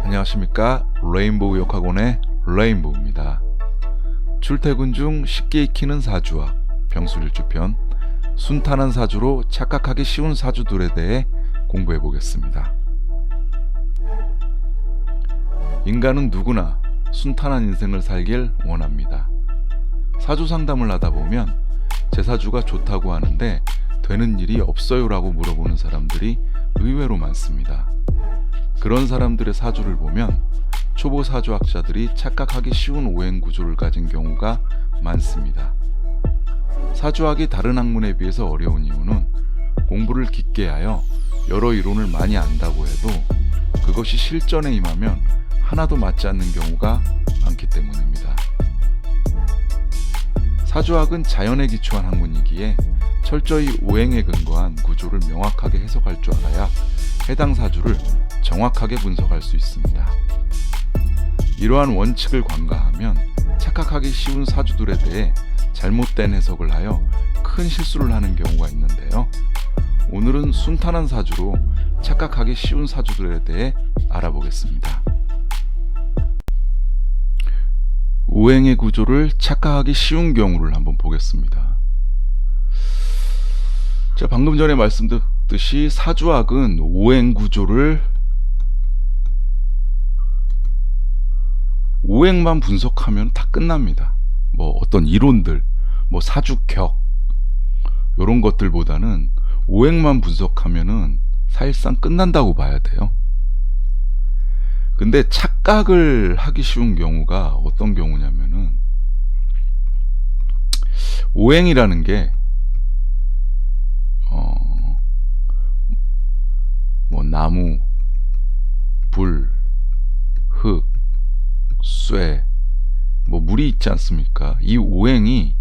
안녕하십니까. 레인보우 역학원의 레인보우입니다. 출퇴근 중 쉽게 익히는 사주학 병술일주편, 순탄한 사주로 착각하기 쉬운 사주들에 대해 공부해 보겠습니다. 인간은 누구나 순탄한 인생을 살길 원합니다. 사주 상담을 하다 보면 제 사주가 좋다고 하는데 되는 일이 없어요 라고 물어보는 사람들이 의외로 많습니다. 그런 사람들의 사주를 보면 초보 사주학자들이 착각하기 쉬운 오행 구조를 가진 경우가 많습니다. 사주학이 다른 학문에 비해서 어려운 이유는 공부를 깊게 하여 여러 이론을 많이 안다고 해도 그것이 실전에 임하면 하나도 맞지 않는 경우가 많기 때문입니다. 사주학은 자연에 기초한 학문이기에 철저히 오행에 근거한 구조를 명확하게 해석할 줄 알아야 해당 사주를 정확하게 분석할 수 있습니다. 이러한 원칙을 관가하면 착각하기 쉬운 사주들에 대해 잘못된 해석을 하여 큰 실수를 하는 경우가 있는데요. 오늘은 순탄한 사주로 착각하기 쉬운 사주들에 대해 알아보겠습니다. 오행의 구조를 착각하기 쉬운 경우를 한번 보겠습니다. 제가 방금 전에 말씀드렸듯이 사주학은 오행 구조를 오행만 분석하면 다 끝납니다. 어떤 이론들, 사주격 이런 것들보다는 오행만 분석하면은 사실상 끝난다고 봐야 돼요. 근데 착각을 하기 쉬운 경우가 어떤 경우냐면은 오행이라는 게 나무, 불, 흙, 쇠, 물이 있지 않습니까? 이 오행이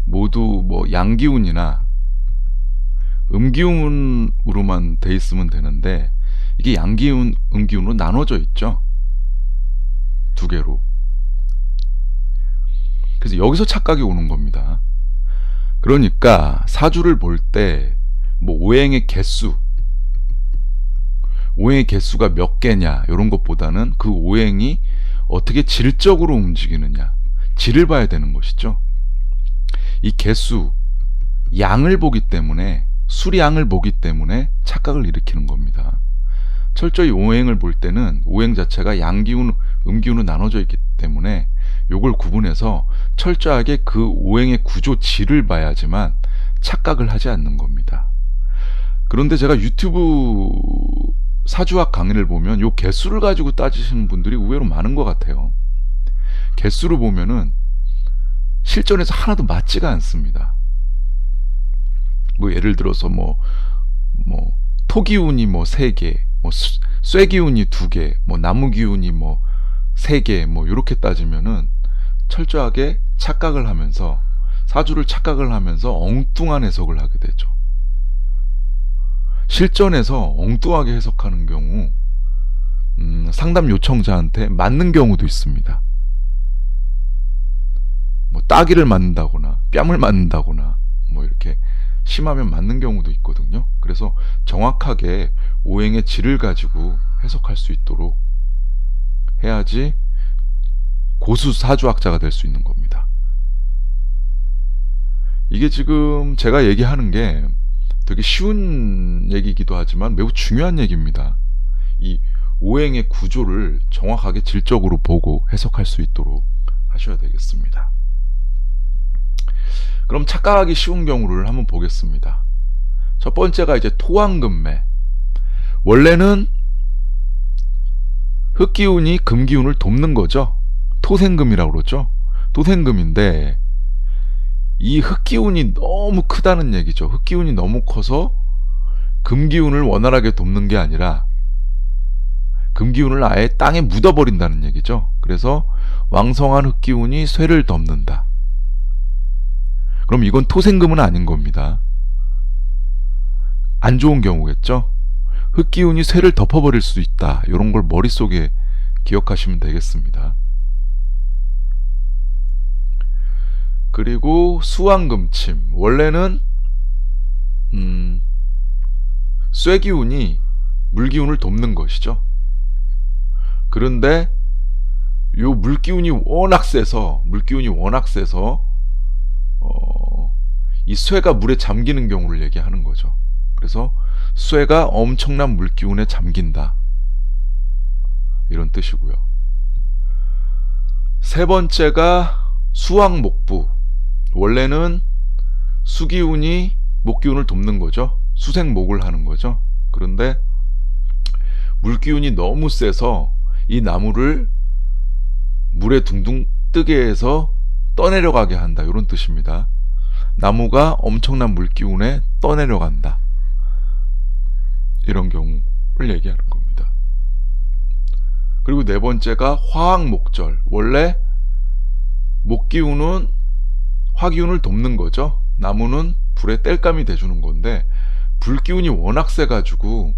모두 양기운이나 음기운으로만 돼 있으면 되는데 이게 양기운, 음기운으로 나눠져 있죠. 두 개로. 그래서 여기서 착각이 오는 겁니다. 그러니까 사주를 볼 때 오행의 개수가 몇 개냐 이런 것보다는 그 오행이 어떻게 질적으로 움직이느냐, 질을 봐야 되는 것이죠. 이 개수, 양을 보기 때문에, 수량을 보기 때문에 착각을 일으키는 겁니다. 철저히 오행을 볼 때는 오행 자체가 양기운, 음기운으로 나눠져 있기 때문에 요걸 구분해서 철저하게 그 오행의 구조, 질을 봐야지만 착각을 하지 않는 겁니다. 그런데 제가 유튜브 사주학 강의를 보면 요 개수를 가지고 따지시는 분들이 의외로 많은 것 같아요. 개수를 보면은 실전에서 하나도 맞지가 않습니다. 예를 들어서 토기운이 3개, 쇠기운이 2개, 나무기운이 3개, 요렇게 따지면은 철저하게 착각을 하면서, 사주를 착각을 하면서 엉뚱한 해석을 하게 되죠. 실전에서 엉뚱하게 해석하는 경우 상담 요청자한테 맞는 경우도 있습니다. 따기를 맞는다거나 뺨을 맞는다거나 이렇게 심하면 맞는 경우도 있거든요. 그래서 정확하게 오행의 질을 가지고 해석할 수 있도록 해야지 고수 사주학자가 될 수 있는 겁니다. 이게 지금 제가 얘기하는 게 되게 쉬운 얘기이기도 하지만 매우 중요한 얘기입니다. 이 오행의 구조를 정확하게 질적으로 보고 해석할 수 있도록 하셔야 되겠습니다. 그럼 착각하기 쉬운 경우를 한번 보겠습니다. 첫 번째가 이제 토왕금매. 원래는 흙기운이 금기운을 돕는 거죠. 토생금이라고 그러죠. 토생금인데 이 흙기운이 너무 크다는 얘기죠. 흙기운이 너무 커서 금기운을 원활하게 돕는 게 아니라 금기운을 아예 땅에 묻어버린다는 얘기죠. 그래서 왕성한 흙기운이 쇠를 덮는다. 그럼 이건 토생금은 아닌 겁니다. 안 좋은 경우겠죠. 흙기운이 쇠를 덮어버릴 수 있다. 이런 걸 머릿속에 기억하시면 되겠습니다. 그리고 수왕금침. 원래는 쇠기운이 물기운을 돕는 것이죠. 그런데 요 물기운이 워낙 세서 이 쇠가 물에 잠기는 경우를 얘기하는 거죠. 그래서 쇠가 엄청난 물기운에 잠긴다, 이런 뜻이고요. 세 번째가 수왕목부. 원래는 수기운이 목기운을 돕는 거죠. 수생목을 하는 거죠. 그런데 물기운이 너무 세서 이 나무를 물에 둥둥 뜨게 해서 떠내려가게 한다, 이런 뜻입니다. 나무가 엄청난 물기운에 떠내려간다, 이런 경우를 얘기하는 겁니다. 그리고 네 번째가 화학목절. 원래 목기운은 화기운을 돕는 거죠. 나무는 불에 땔감이 돼주는 건데 불기운이 워낙 세가지고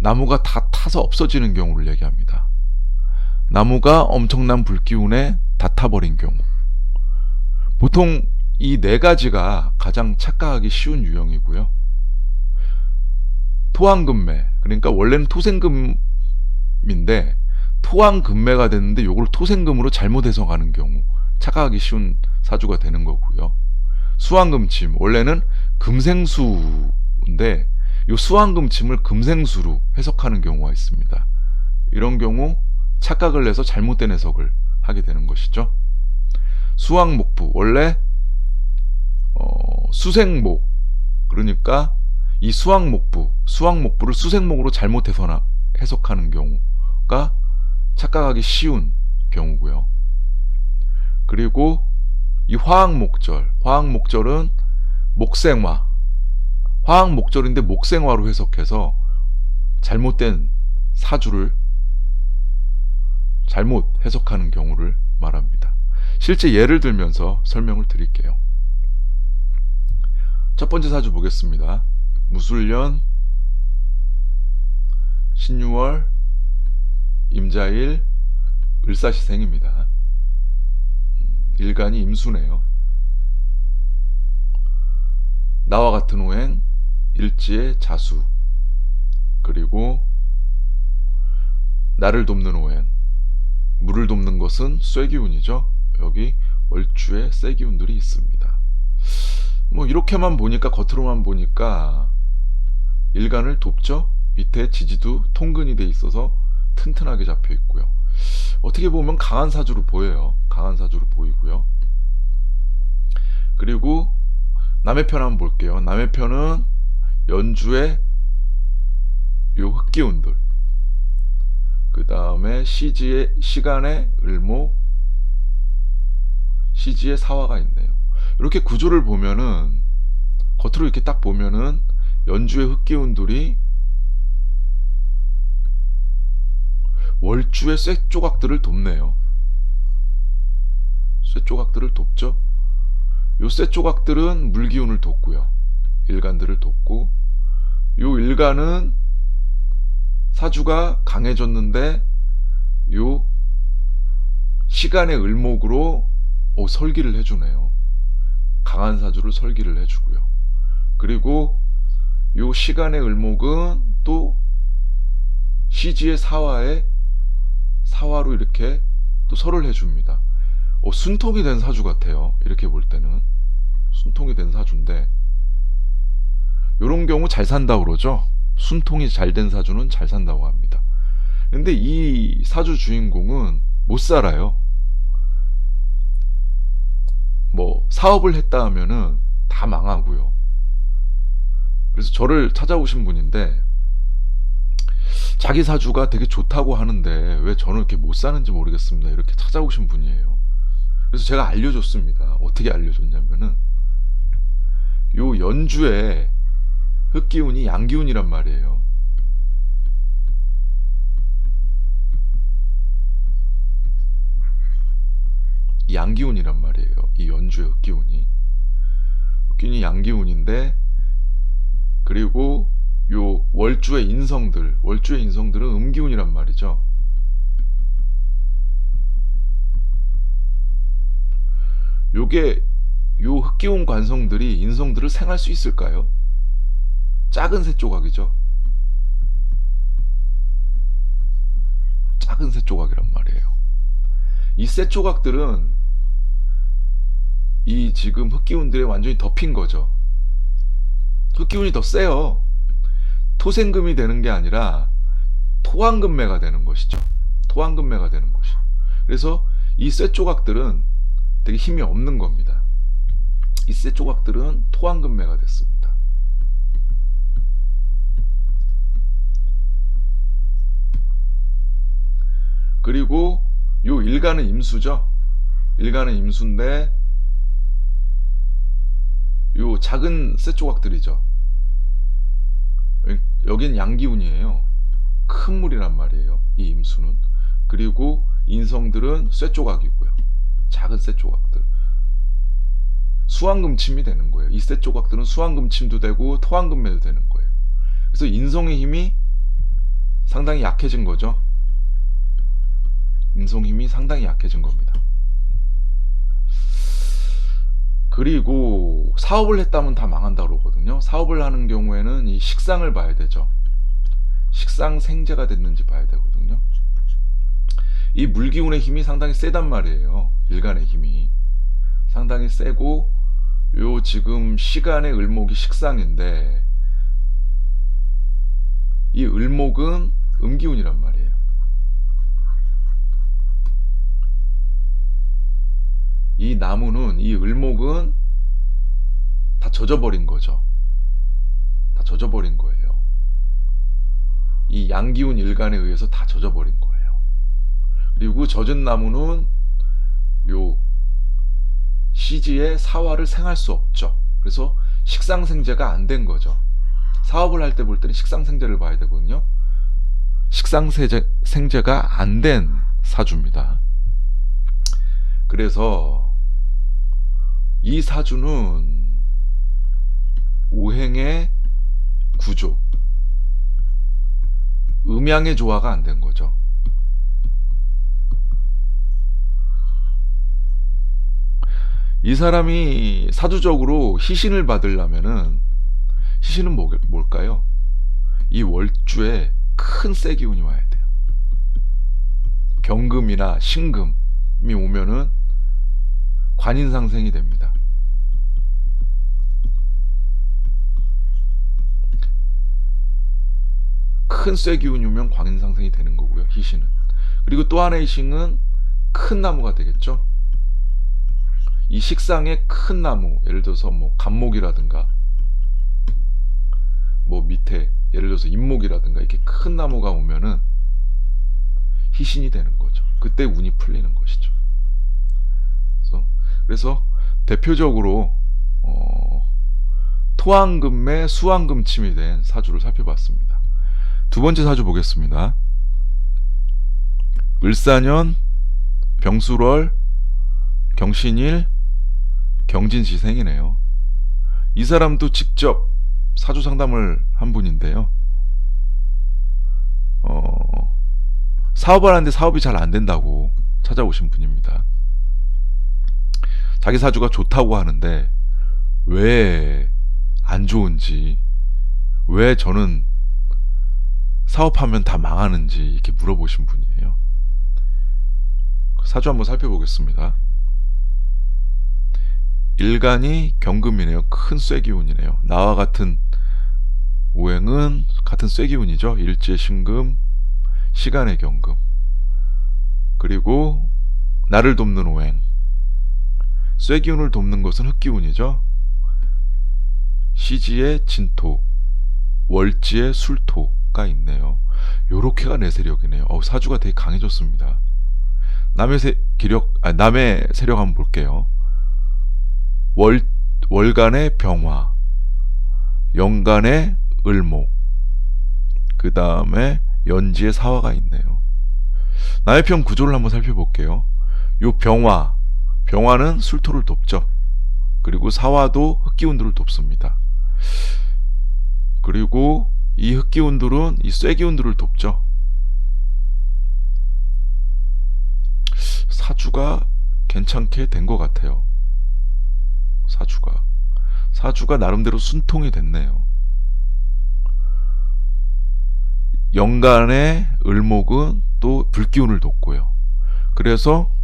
나무가 다 타서 없어지는 경우를 얘기합니다. 나무가 엄청난 불기운에 다 타버린 경우. 보통 이 네 가지가 가장 착각하기 쉬운 유형이고요. 토황금매, 그러니까 원래는 토생금인데 토황금매가 됐는데 요걸 토생금으로 잘못 해석하는 경우 착각하기 쉬운 사주가 되는 거고요. 수황금침, 원래는 금생수인데 요 수황금침을 금생수로 해석하는 경우가 있습니다. 이런 경우 착각을 해서 잘못된 해석을 하게 되는 것이죠. 수황목부, 원래 수생목, 그러니까 이 수황목부를 수생목으로 잘못 해석하는 경우가 착각하기 쉬운 경우고요. 그리고 이 화학목절은 목생화, 화학목절인데 목생화로 해석해서 잘못된 사주를 잘못 해석하는 경우를 말합니다. 실제 예를 들면서 설명을 드릴게요. 첫 번째 사주 보겠습니다. 무술년 신유월 임자일 을사시생입니다. 일간이 임수네요. 나와 같은 오행 일지의 자수, 그리고 나를 돕는 오행, 물을 돕는 것은 쇠기운이죠. 여기 월주에 쇠기운들이 있습니다. 뭐 이렇게만 보니까, 겉으로만 보니까 일간을 돕죠. 밑에 지지도 통근이 돼 있어서 튼튼하게 잡혀 있고요. 어떻게 보면 강한 사주로 보여요. 강한 사주로 보이고요. 그리고 남의 편 한번 볼게요. 남의 편은 연주의 요 흑기운들, 그 다음에 시지의 시간의 을목, 시지의 사화가 있네요. 이렇게 구조를 보면은, 겉으로 이렇게 딱 보면은 연주의 흑기운들이 월주의 쇠조각들을 돕네요. 쇠조각들을 돕죠. 요 쇠조각들은 물기운을 돕고요. 일간들을 돕고, 요 일간은 사주가 강해졌는데 요 시간의 을목으로 설기를 해주네요. 강한 사주를 설기를 해주고요. 그리고 요 시간의 을목은 또 시지의 사화로 이렇게 또 설을 해줍니다. 순통이 된 사주 같아요. 이렇게 볼 때는 순통이 된 사주인데, 요런 경우 잘 산다고 그러죠. 순통이 잘 된 사주는 잘 산다고 합니다. 근데 이 사주 주인공은 못 살아요. 뭐 사업을 했다 하면은 다 망하고요. 그래서 저를 찾아오신 분인데 자기 사주가 되게 좋다고 하는데 왜 저는 이렇게 못 사는지 모르겠습니다, 이렇게 찾아오신 분이에요. 그래서 제가 알려줬습니다. 어떻게 알려줬냐면은, 요 연주에 흑기운이 양기운이란 말이에요. 양기운이란 말이에요. 이 연주의 흑기운이 양기운인데, 그리고 요 월주의 인성들은 음기운이란 말이죠. 요게 요 흑기운 관성들이 인성들을 생할 수 있을까요? 작은 새 조각이죠. 작은 쇠 조각이란 말이에요. 이 쇠 조각들은 이 지금 흑기운들에 완전히 덮인 거죠. 흑기운이 더 세요. 토생금이 되는 게 아니라 토황금매가 되는 것이죠. 토황금매가 되는 것이. 그래서 이 쇠 조각들은 되게 힘이 없는 겁니다. 이 쇠 조각들은 토황금매가 됐습니다. 그리고 요 일간은 임수죠. 일간은 임수인데 요 작은 쇠 조각들이죠. 여긴 양기운이에요. 큰 물이란 말이에요, 이 임수는. 그리고 인성들은 쇠 조각이고요. 작은 쇠 조각들. 수황금침이 되는 거예요. 이 쇠 조각들은 수황금침도 되고 토황금매도 되는 거예요. 그래서 인성의 힘이 상당히 약해진 거죠. 인성 힘이 상당히 약해진 겁니다. 그리고 사업을 했다면 다 망한다 그러거든요. 사업을 하는 경우에는 이 식상을 봐야 되죠. 식상생재가 됐는지 봐야 되거든요. 이 물기운의 힘이 상당히 세단 말이에요. 일간의 힘이 상당히 세고, 요 지금 시간의 을목이 식상인데 이 을목은 음기운이란 말이에요. 이 나무는, 이 을목은 다 젖어버린 거죠. 다 젖어버린 거예요. 이 양기운 일간에 의해서 다 젖어버린 거예요. 그리고 젖은 나무는 요 시지에 사화를 생할 수 없죠. 그래서 식상생재가 안 된 거죠. 사업을 할 때 볼 때는 식상생재를 봐야 되거든요. 식상생재가 안 된 사주입니다. 그래서 이 사주는 오행의 구조, 음양의 조화가 안 된 거죠. 이 사람이 사주적으로 희신을 받으려면은, 희신은 뭘까요? 이 월주에 큰 쇠기운이 와야 돼요. 경금이나 신금이 오면은 관인상생이 됩니다. 큰 쇠기운이 오면 관인상생이 되는 거고요, 희신은. 그리고 또 하나의 희신은 큰 나무가 되겠죠. 이 식상의 큰 나무, 예를 들어서 뭐 간목이라든가 뭐 밑에 예를 들어서 인목이라든가 이렇게 큰 나무가 오면은 희신이 되는 거죠. 그때 운이 풀리는 것이죠. 그래서 대표적으로 토황금매 수황금침이 된 사주를 살펴봤습니다. 두 번째 사주 보겠습니다. 을사년, 병술월, 경신일, 경진지생이네요. 이 사람도 직접 사주 상담을 한 분인데요. 사업을 하는데 사업이 잘 안 된다고 찾아오신 분입니다. 자기 사주가 좋다고 하는데 왜 안 좋은지, 왜 저는 사업하면 다 망하는지 이렇게 물어보신 분이에요. 사주 한번 살펴보겠습니다. 일간이 경금이네요. 큰 쇠기운이네요. 나와 같은 오행은 같은 쇠기운이죠. 일지의 신금, 시간의 경금. 그리고 나를 돕는 오행. 쇠기운을 돕는 것은 흑기운이죠. 시지의 진토, 월지의 술토가 있네요. 요렇게가 내 세력이네요. 사주가 되게 강해졌습니다. 남의 세력 한번 볼게요. 월간의 병화, 연간의 을목, 그 다음에 연지의 사화가 있네요. 남의 편 구조를 한번 살펴볼게요. 요 병화는 술토를 돕죠. 그리고 사화도 흑기운들을 돕습니다. 그리고 이 흑기운들은 이 쇠기운들을 돕죠. 사주가 괜찮게 된 것 같아요. 사주가 나름대로 순통이 됐네요. 연간의 을목은 또 불기운을 돋고요. 그래서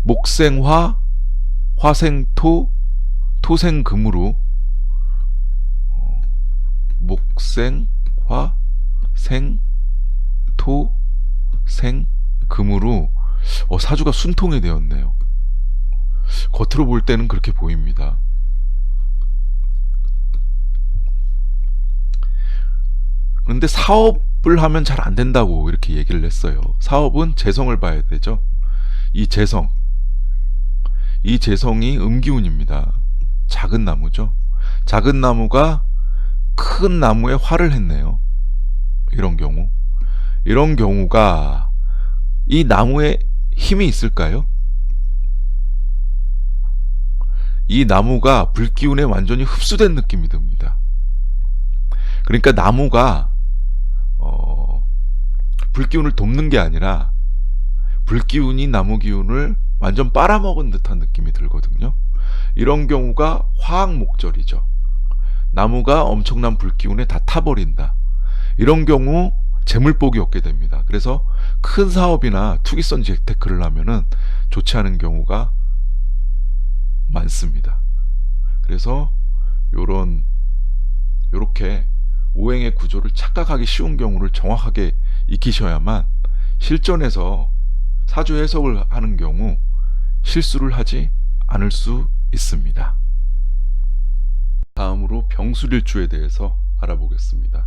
목생화, 화생토, 토생금으로 목생화, 생, 토, 생, 금으로 사주가 순통이 되었네요. 겉으로 볼 때는 그렇게 보입니다. 그런데 사업을 하면 잘 안 된다고 이렇게 얘기를 했어요. 사업은 재성을 봐야 되죠. 이 재성이 음기운입니다. 작은 나무죠. 작은 나무가 큰 나무에 화를 했네요. 이런 경우가 이 나무에 힘이 있을까요? 이 나무가 불기운에 완전히 흡수된 느낌이 듭니다. 그러니까 나무가 불기운을 돕는 게 아니라 불기운이 나무 기운을 완전 빨아먹은 듯한 느낌이 들거든요. 이런 경우가 화학목절이죠. 나무가 엄청난 불기운에 다 타버린다. 이런 경우 재물복이 없게 됩니다. 그래서 큰 사업이나 투기성 재테크를 하면은 좋지 않은 경우가 많습니다. 그래서 요렇게 오행의 구조를 착각하기 쉬운 경우를 정확하게 익히셔야만 실전에서 사주 해석을 하는 경우 실수를 하지 않을 수 있습니다. 다음으로 병술일주에 대해서 알아보겠습니다.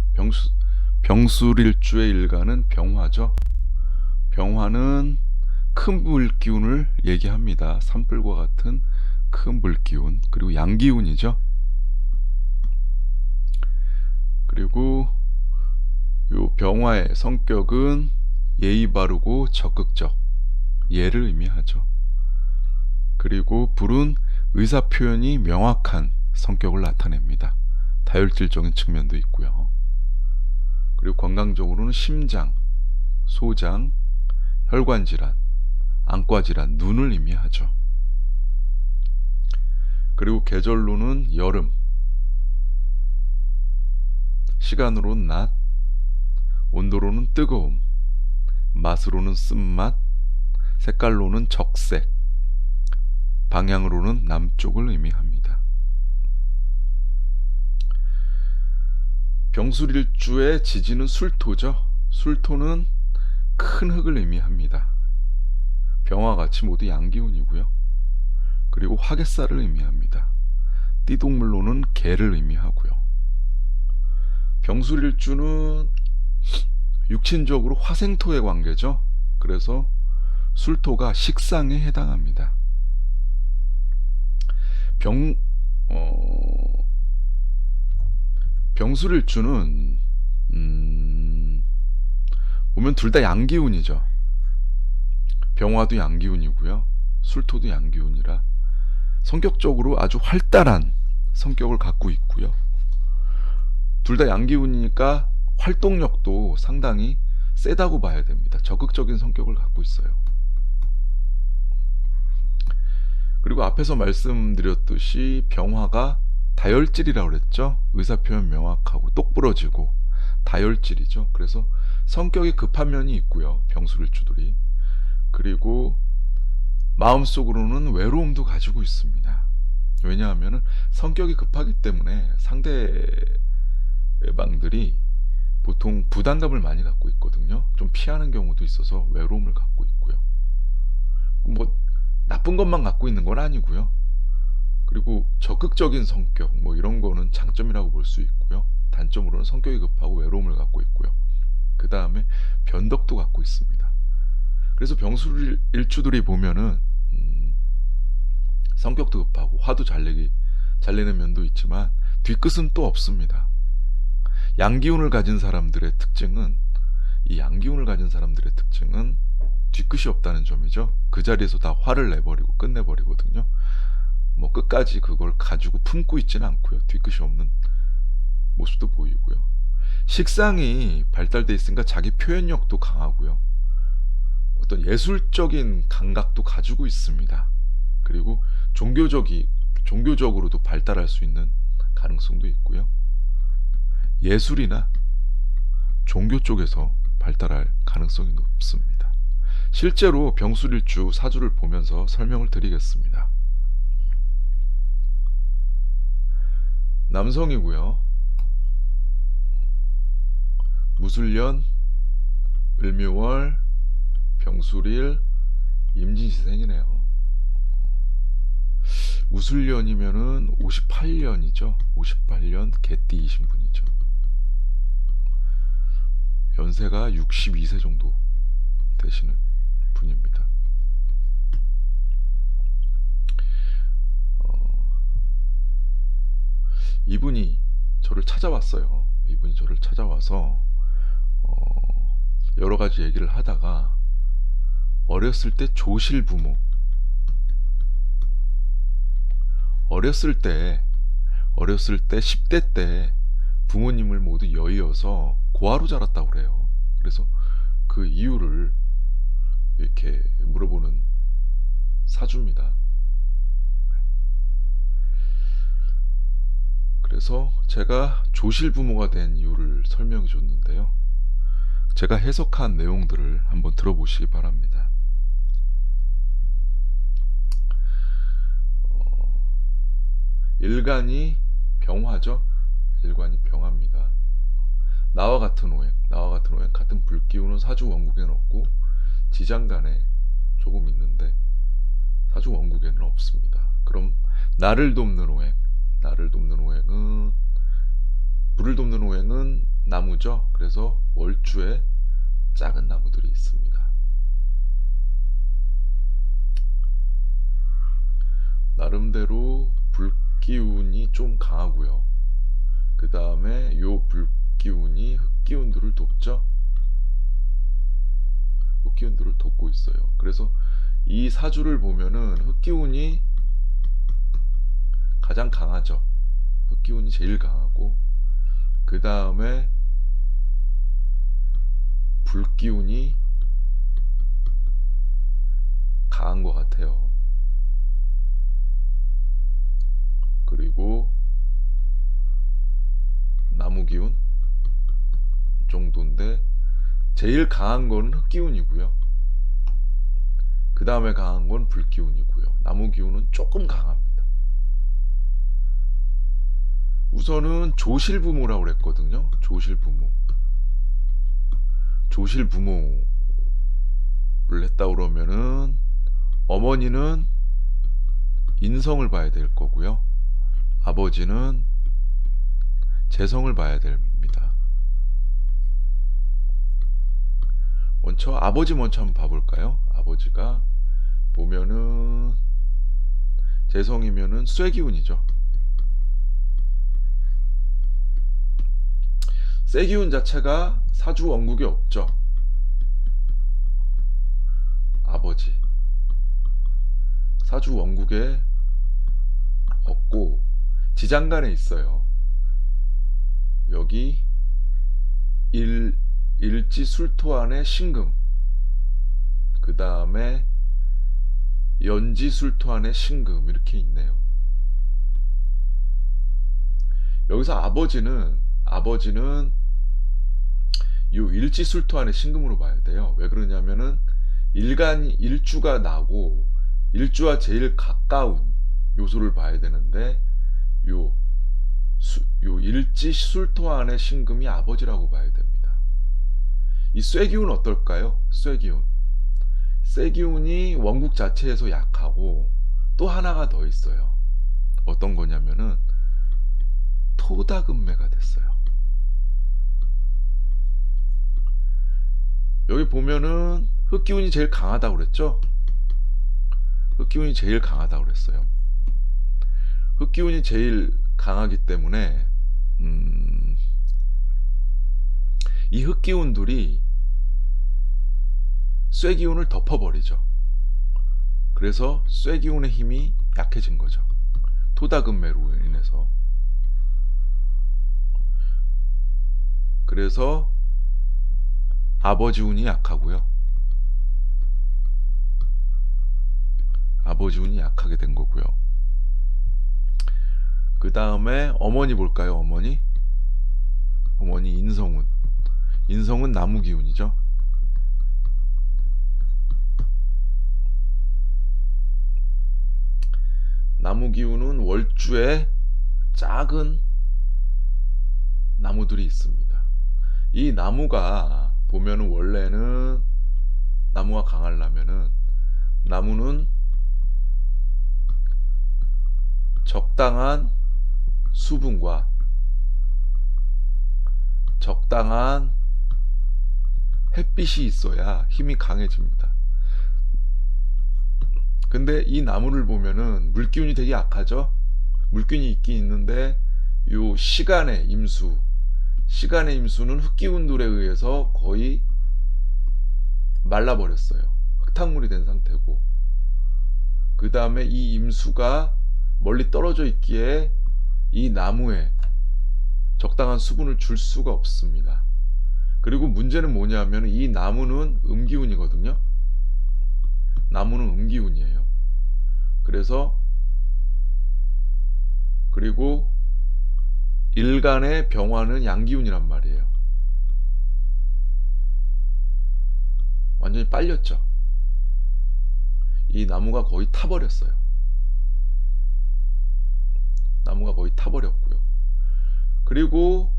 병술일주의 일간은 병화죠. 병화는 큰 불기운을 얘기합니다. 산불과 같은 큰 불기운, 그리고 양기운이죠. 그리고 요 병화의 성격은 예의 바르고 적극적, 예를 의미하죠. 그리고 불은 의사 표현이 명확한 성격을 나타냅니다. 다혈질적인 측면도 있고요. 그리고 건강적으로는 심장, 소장, 혈관질환, 안과질환, 눈을 의미하죠. 그리고 계절로는 여름, 시간으로는 낮, 온도로는 뜨거움, 맛으로는 쓴맛, 색깔로는 적색, 방향으로는 남쪽을 의미합니다. 병술일주의 지지는 술토죠. 술토는 큰 흙을 의미합니다. 병화같이 모두 양기운이고요. 그리고 화개살을 의미합니다. 띠동물로는 개를 의미하고요. 병술일주는 육친적으로 화생토의 관계죠. 그래서 술토가 식상에 해당합니다. 병술일주는 보면 둘 다 양기운이죠. 병화도 양기운이고요. 술토도 양기운이라 성격적으로 아주 활달한 성격을 갖고 있고요. 둘 다 양기운이니까 활동력도 상당히 세다고 봐야 됩니다. 적극적인 성격을 갖고 있어요. 그리고 앞에서 말씀드렸듯이 병화가 다혈질이라고 그랬죠. 의사표현 명확하고 똑부러지고 다혈질이죠. 그래서 성격이 급한 면이 있고요. 병술일주들이. 그리고 마음속으로는 외로움도 가지고 있습니다. 왜냐하면 성격이 급하기 때문에 상대방들이 보통 부담감을 많이 갖고 있거든요. 좀 피하는 경우도 있어서 외로움을 갖고 있고요. 뭐 나쁜 것만 갖고 있는 건 아니고요. 그리고 적극적인 성격 뭐 이런 거는 장점이라고 볼 수 있고요. 단점으로는 성격이 급하고 외로움을 갖고 있고요. 그 다음에 변덕도 갖고 있습니다. 그래서 병술일주들이 보면은 성격도 급하고 화도 잘 내는 면도 있지만 뒤끝은 또 없습니다. 양기운을 가진 사람들의 특징은 뒤끝이 없다는 점이죠. 그 자리에서 다 화를 내버리고 끝내버리거든요. 뭐 끝까지 그걸 가지고 품고 있지는 않고요. 뒤끝이 없는 모습도 보이고요. 식상이 발달돼 있으니까 자기 표현력도 강하고요. 어떤 예술적인 감각도 가지고 있습니다. 그리고 종교적으로도 발달할 수 있는 가능성도 있고요. 예술이나 종교 쪽에서 발달할 가능성이 높습니다. 실제로 병술일주 사주를 보면서 설명을 드리겠습니다. 남성이고요. 무술년, 을묘월, 병술일, 임진시생이네요. 무술년이면은 58년이죠. 58년 개띠이신 분이죠. 연세가 62세 정도 되시는 분입니다. 이분이 저를 찾아왔어요. 이분이 저를 찾아와서 여러 가지 얘기를 하다가 어렸을 때 조실부모, 어렸을 때 10대 때 부모님을 모두 여의어서 고아로 자랐다고 그래요. 그래서 그 이유를 이렇게 물어보는 사주입니다. 그래서 제가 조실부모가 된 이유를 설명해 줬는데요. 제가 해석한 내용들을 한번 들어보시기 바랍니다. 일간이 병화죠. 일간이 병화입니다. 나와 같은 오행, 같은 불기운은 사주 원국에는 없고 지장간에 조금 있는데 사주 원국에는 없습니다. 그럼 나를 돕는 오행은, 불을 돕는 오행은 나무죠. 그래서 월주에 작은 나무들이 있습니다. 나름대로 불기운이 좀 강하고요. 그 다음에 요 불기운이 흑기운들을 돕죠. 흑기운들을 돕고 있어요. 그래서 이 사주를 보면은 흑기운이 가장 강하죠. 흑기운이 제일 강하고, 그 다음에 불기운이 강한 것 같아요. 그리고 나무기운 정도인데 제일 강한 건 흑기운이고요. 그 다음에 강한 건 불기운이고요. 나무기운은 조금 강합니다. 우선은 조실부모라고 그랬거든요. 조실부모를 했다 그러면은 어머니는 인성을 봐야 될 거고요. 아버지는 재성을 봐야 됩니다. 아버지 먼저 한번 봐볼까요? 아버지가 보면은 재성이면은 쇠기운이죠. 쇠기운 자체가 사주 원국에 없죠. 아버지 사주 원국에 없고 지장간에 있어요. 여기 일지술토안에 신금, 그 다음에 연지술토안에 신금, 이렇게 있네요. 여기서 아버지는 요 일지술토안에 신금으로 봐야 돼요. 왜 그러냐면은 일주가 나고 일주와 제일 가까운 요소를 봐야 되는데 요 일지술토안의 신금이 아버지라고 봐야 됩니다. 이 쇠기운은 어떨까요? 쇠기운이 원국 자체에서 약하고 또 하나가 더 있어요. 어떤 거냐면은 토다금매가 됐어요. 여기 보면은 흑기운이 제일 강하다고 그랬죠? 흑기운이 제일 강하다고 그랬어요. 흑기운이 제일 강하기 때문에 이 흑기운들이 쇠기운을 덮어버리죠. 그래서 쇠기운의 힘이 약해진 거죠. 토다금매로 인해서. 그래서 아버지 운이 약하고요. 아버지 운이 약하게 된 거고요. 그 다음에 어머니 볼까요? 어머니 인성운. 인성은 나무 기운이죠. 나무 기운은 월주에 작은 나무들이 있습니다. 이 나무가 보면은 원래는 나무가 강하려면은 나무는 적당한 수분과 적당한 햇빛이 있어야 힘이 강해집니다. 근데 이 나무를 보면은 물기운이 되게 약하죠. 물기운이 있긴 있는데 요 시간의 임수는 흙기운들에 의해서 거의 말라버렸어요. 흙탕물이 된 상태고, 그 다음에 이 임수가 멀리 떨어져 있기에 이 나무에 적당한 수분을 줄 수가 없습니다. 그리고 문제는 뭐냐면 이 나무는 음기운이거든요. 나무는 음기운이에요. 그리고 일간의 병화는 양기운이란 말이에요. 완전히 빨렸죠. 이 나무가 거의 타버렸어요. 나무가 거의 타버렸고요. 그리고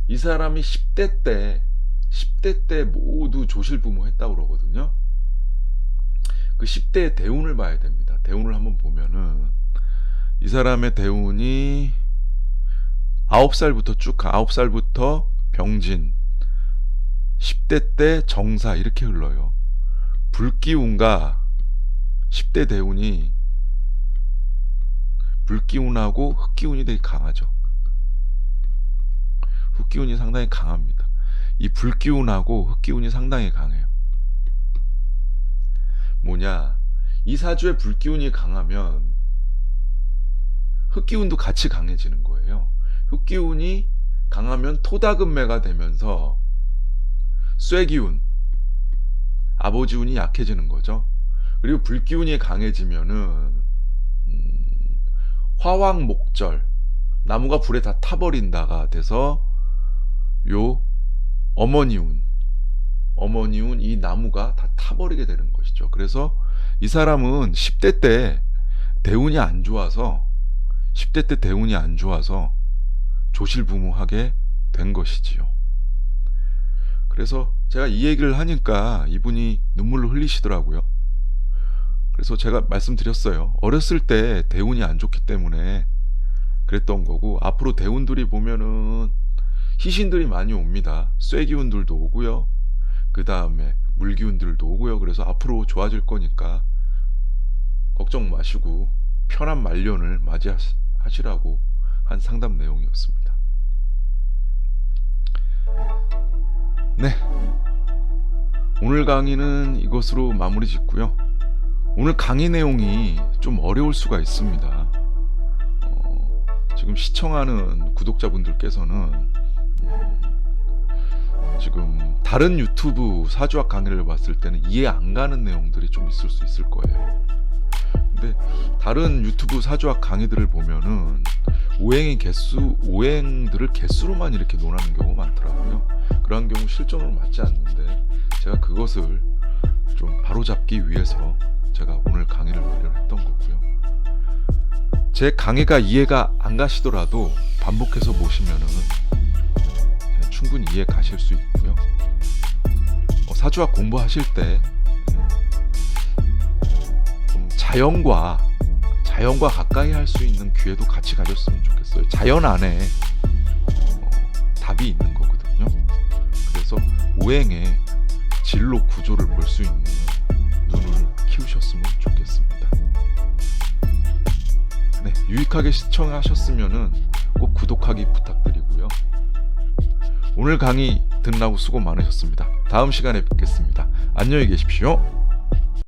이 사람이 10대 때 모두 조실부모했다고 그러거든요. 그 10대의 대운을 봐야 됩니다. 대운을 한번 보면은 이 사람의 대운이 9살부터 병진, 10대 때 정사 이렇게 흘러요. 불기운과 10대 대운이 불기운하고 흙기운이 되게 강하죠. 흙기운이 상당히 강합니다. 이 불기운하고 흙기운이 상당히 강해요. 뭐냐, 이 사주에 불기운이 강하면 흙기운도 같이 강해지는 거예요. 흙기운이 강하면 토다금매가 되면서 쇠기운, 아버지운이 약해지는 거죠. 그리고 불기운이 강해지면은 화왕목절, 나무가 불에 다 타버린다가 돼서 요 어머니운 이 나무가 다 타버리게 되는 것이죠. 그래서 이 사람은 10대 때 대운이 안 좋아서 조실부무하게 된 것이지요. 그래서 제가 이 얘기를 하니까 이분이 눈물로 흘리시더라고요. 그래서 제가 말씀드렸어요. 어렸을 때 대운이 안 좋기 때문에 그랬던 거고, 앞으로 대운들이 보면은 희신들이 많이 옵니다. 쇠기운들도 오고요, 그 다음에 물기운들도 오고요. 그래서 앞으로 좋아질 거니까 걱정 마시고 편한 말년을 맞이하시라고 한 상담 내용이었습니다. 네, 오늘 강의는 이것으로 마무리 짓고요. 오늘 강의 내용이 좀 어려울 수가 있습니다. 지금 시청하는 구독자분들께서는 지금 다른 유튜브 사주학 강의를 봤을 때는 이해 안 가는 내용들이 좀 있을 수 있을 거예요. 근데 다른 유튜브 사주학 강의들을 보면은 오행들을 개수로만 이렇게 논하는 경우가 많더라고요. 그러한 경우 실전으로 맞지 않는데, 제가 그것을 좀 바로잡기 위해서 제가 오늘 강의를 마련했던 거고요. 제 강의가 이해가 안 가시더라도 반복해서 보시면은 충분히 이해 가실 수 있고요. 사주학 공부하실 때 좀 자연과 가까이 할 수 있는 기회도 같이 가졌으면 좋겠어요. 자연 안에 답이 있는 거거든요. 그래서 오행의 진로 구조를 볼 수 있는 눈을 키우셨으면 좋겠습니다. 네, 유익하게 시청하셨으면 꼭 구독하기 부탁드리고요. 오늘 강의 듣느라고 수고 많으셨습니다. 다음 시간에 뵙겠습니다. 안녕히 계십시오.